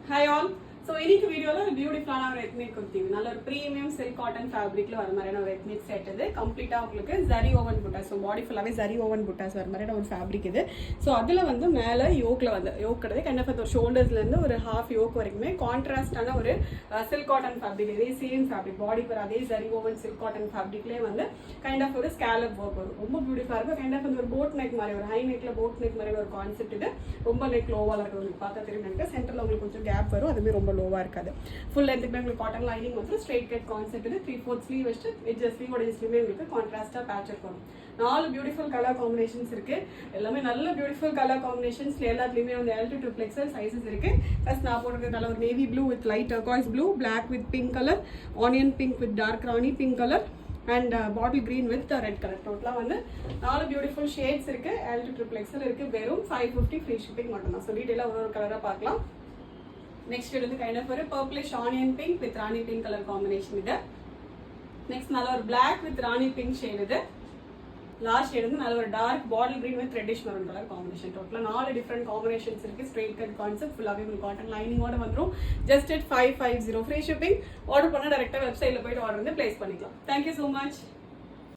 Hi all. So இன்னைக்கு வீடியோல ஒரு பியூட்டிஃபுல்லான ஒரு எத்னிக் குர்த்தி நல்ல ஒரு பிரீமியம் சில்க் காட்டன் ஃபேப்ரிக்ல வர மாதிரியான ஒரு எத்னிக் செட் இது கம்ப்ளீட்டா உங்களுக்கு ஜரி ஓவன் புட்டாஸ் ஸோ பாடி ஃபுல்லாவே ஜரி ஓவன் புட்டாஸ் வர மாதிரியான ஒரு ஃபேப்ரிக் இது ஸோ அதுல வந்து மேல யோக்ல வந்து யோக் கிடையாது கைண்ட் ஆஃப் ஒரு ஷோல்டர்ஸ்ல இருந்து ஒரு ஹாஃப் யோக் வரைக்குமே கான்ட்ராஸ்டான ஒரு சில்க் காட்டன் ஃபேப்ரிக் இதே சேம் ஃபேப்ரிக் பாடி પર அதே ஜரி ஓவன் சில்க் காட்டன் ஃபேப்ரிக்லேயே வந்து கைண்ட் ஆஃப் ஒரு ஸ்கேலப் ஒர்க் வரும் ரொம்ப பியூட்டிஃபுல்லா இருக்கும் கைண்ட் ஆஃப் ஒரு போட் நெக் மாதிரி ஒரு ஹை நெக்ல போட் நெக் மாதிரி ஒரு கான்செப்ட் இது ரொம்ப நெக் லோவா இருக்கும் உங்களுக்கு பார்த்தா தெரியும் எனக்கு சென்டர்ல உங்களுக்கு கொஞ்சம் கேப் வரும் அதுவே ரொம்ப லோவா இருக்காது ஃபுல் லென்த்துக்குமே உங்களுக்கு காட்டன் லைனிங் வந்து ஸ்ட்ரெயிட் கட் கான்செப்ட் இது 3/4 ஸ்லீவ் வச்சு எட்ஜஸ் ஸ்லீவோட எட்ஜஸ்லயுமே உங்களுக்கு கான்ட்ராஸ்டா பேட்ச் இருக்கும் 4 பியூட்டிஃபுல் கலர் காம்பினேஷன்ஸ் இருக்கு எல்லாமே நல்ல பியூட்டிஃபுல் கலர் காம்பினேஷன்ஸ் எல்லாத்துலயுமே வந்து L to 2XL சைஸஸ் இருக்கு ஃபர்ஸ்ட் நான் போட்டிருக்க கலர் ஒரு navy blue with light turquoise blue black with pink colour onion pink with dark rani pink colour and bottle green with red color total வந்து 4 beautiful shades இருக்கு L to 2XL இருக்கு வெறும் 550 free shipping மட்டும் தான் so டீடைலா ஒரு கலரா பார்க்கலாம் next வந்து kind of ஒரு purplish onion pink with rani pink color combination இது next நல்ல ஒரு black with rani pink shade இது last shade வந்து நல்ல ஒரு dark bottle green with reddish maroon color combination total 4 different combinations இருக்கு straight cut concept full ஆவே உங்களுக்கு cotton lining ஓட வந்துரும் just at 550 free shipping order பண்ணா டைரக்ட்டா வெப்சைட்ல போய் ஆர்டர் வந்து place பண்ணிக்கலாம் thank you so much